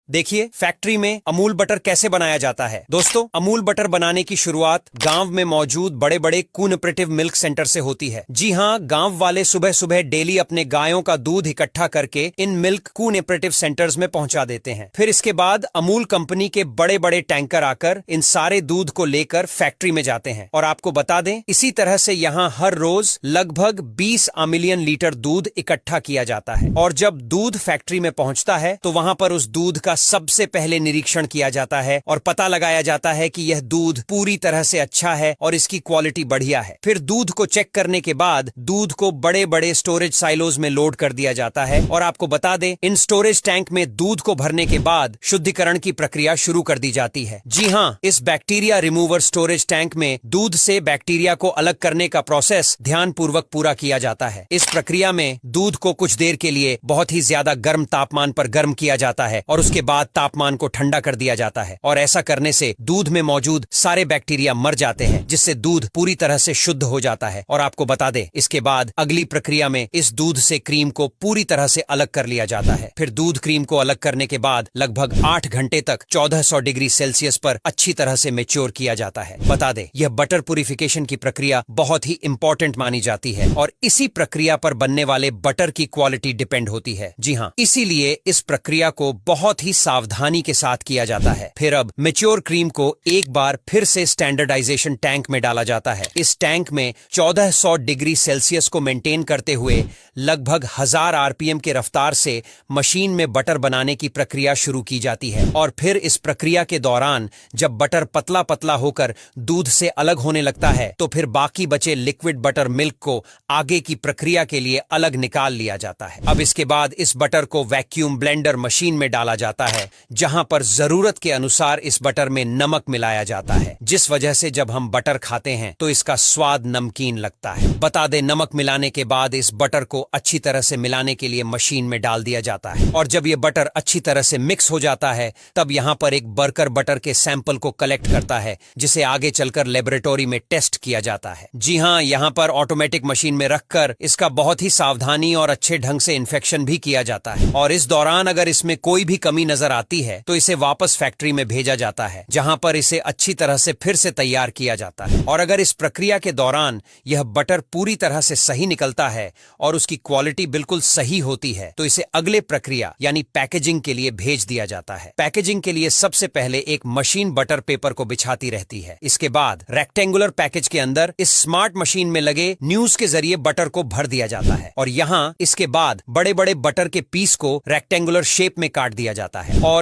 देखिए फैक्ट्री में अमूल बटर कैसे बनाया जाता है। दोस्तों, अमूल बटर बनाने की शुरुआत गांव में मौजूद बड़े बड़े कोऑपरेटिव मिल्क सेंटर से होती है। जी हाँ, गांव वाले सुबह सुबह डेली अपने गायों का दूध इकट्ठा करके इन मिल्क कोऑपरेटिव सेंटर्स में पहुंचा देते हैं। फिर इसके बाद अमूल कंपनी के बड़े बड़े टैंकर आकर इन सारे दूध को लेकर फैक्ट्री में जाते हैं। और आपको बता दें, इसी तरह से यहाँ हर रोज लगभग 20 मिलियन लीटर दूध इकट्ठा किया जाता है। और जब दूध फैक्ट्री में पहुंचता है तो वहां पर उस दूध का सबसे पहले निरीक्षण किया जाता है और पता लगाया जाता है कि यह दूध पूरी तरह से अच्छा है और इसकी क्वालिटी बढ़िया है। फिर दूध को चेक करने के बाद दूध को बड़े बड़े स्टोरेज साइलोज में लोड कर दिया जाता है। और आपको बता दें, इन स्टोरेज टैंक में दूध को भरने के बाद शुद्धिकरण की प्रक्रिया शुरू कर दी जाती है। जी हाँ, इस बैक्टीरिया रिमूवर स्टोरेज टैंक में दूध से बैक्टीरिया को अलग करने का प्रोसेस ध्यानपूर्वक पूरा किया जाता है। इस प्रक्रिया में दूध को कुछ देर के लिए बहुत ही ज्यादा गर्म तापमान पर गर्म किया जाता है और उसके बाद तापमान को ठंडा कर दिया जाता है। और ऐसा करने से दूध में मौजूद सारे बैक्टीरिया मर जाते हैं, जिससे दूध पूरी तरह से शुद्ध हो जाता है। और आपको बता दें, इसके बाद अगली प्रक्रिया में इस दूध से क्रीम को पूरी तरह से अलग कर लिया जाता है। फिर दूध क्रीम को अलग करने के बाद लगभग 8 घंटे तक 1400 डिग्री सेल्सियस पर अच्छी तरह से मैच्योर किया जाता है। बता दें, यह बटर प्यूरिफिकेशन की प्रक्रिया बहुत ही इंपॉर्टेंट मानी जाती है और इसी प्रक्रिया पर बनने वाले बटर की क्वालिटी डिपेंड होती है। जी हाँ, इसीलिए इस प्रक्रिया को बहुत ही सावधानी के साथ किया जाता है। फिर अब मैच्योर क्रीम को एक बार फिर से स्टैंडर्डाइजेशन टैंक में डाला जाता है। इस टैंक में 1400 डिग्री सेल्सियस को मेंटेन करते हुए लगभग 1000 आरपीएम के रफ्तार से मशीन में बटर बनाने की प्रक्रिया शुरू की जाती है। और फिर इस प्रक्रिया के दौरान जब बटर पतला पतला होकर दूध से अलग होने लगता है तो फिर बाकी बचे लिक्विड बटर मिल्क को आगे की प्रक्रिया के लिए अलग निकाल लिया जाता है। अब इसके बाद इस बटर को वैक्यूम ब्लेंडर मशीन में डाला जाता है, जहां पर जरूरत के अनुसार इस बटर में नमक मिलाया जाता है, जिस वजह से जब हम बटर खाते हैं तो इसका स्वाद नमकीन लगता है। बता दें, नमक मिलाने के बाद इस बटर को अच्छी तरह से मिलाने के लिए मशीन में डाल दिया जाता है। और जब ये बटर अच्छी तरह से मिक्स हो जाता है तब यहाँ पर एक वर्कर बटर के सैंपल को कलेक्ट करता है, जिसे आगे चलकर लेबोरेटरी में टेस्ट किया जाता है। जी हाँ, यहाँ पर ऑटोमेटिक मशीन में रखकर इसका बहुत ही सावधानी और अच्छे ढंग से इन्फेक्शन भी किया जाता है। और इस दौरान अगर इसमें कोई भी कमी नजर आती है तो इसे वापस फैक्ट्री में भेजा जाता है, जहां पर इसे अच्छी तरह से फिर से तैयार किया जाता है। और अगर इस प्रक्रिया के दौरान यह बटर पूरी तरह से सही निकलता है और उसकी क्वालिटी बिल्कुल सही होती है तो इसे अगले प्रक्रिया यानी पैकेजिंग के लिए भेज दिया जाता है। पैकेजिंग के लिए सबसे पहले एक मशीन बटर पेपर को बिछाती रहती है। इसके बाद रेक्टेंगुलर पैकेज के अंदर इस स्मार्ट मशीन में लगे न्यूज के जरिए बटर को भर दिया जाता है। और यहाँ इसके बाद बड़े बड़े बटर के पीस को रेक्टेंगुलर शेप में काट दिया जाता है और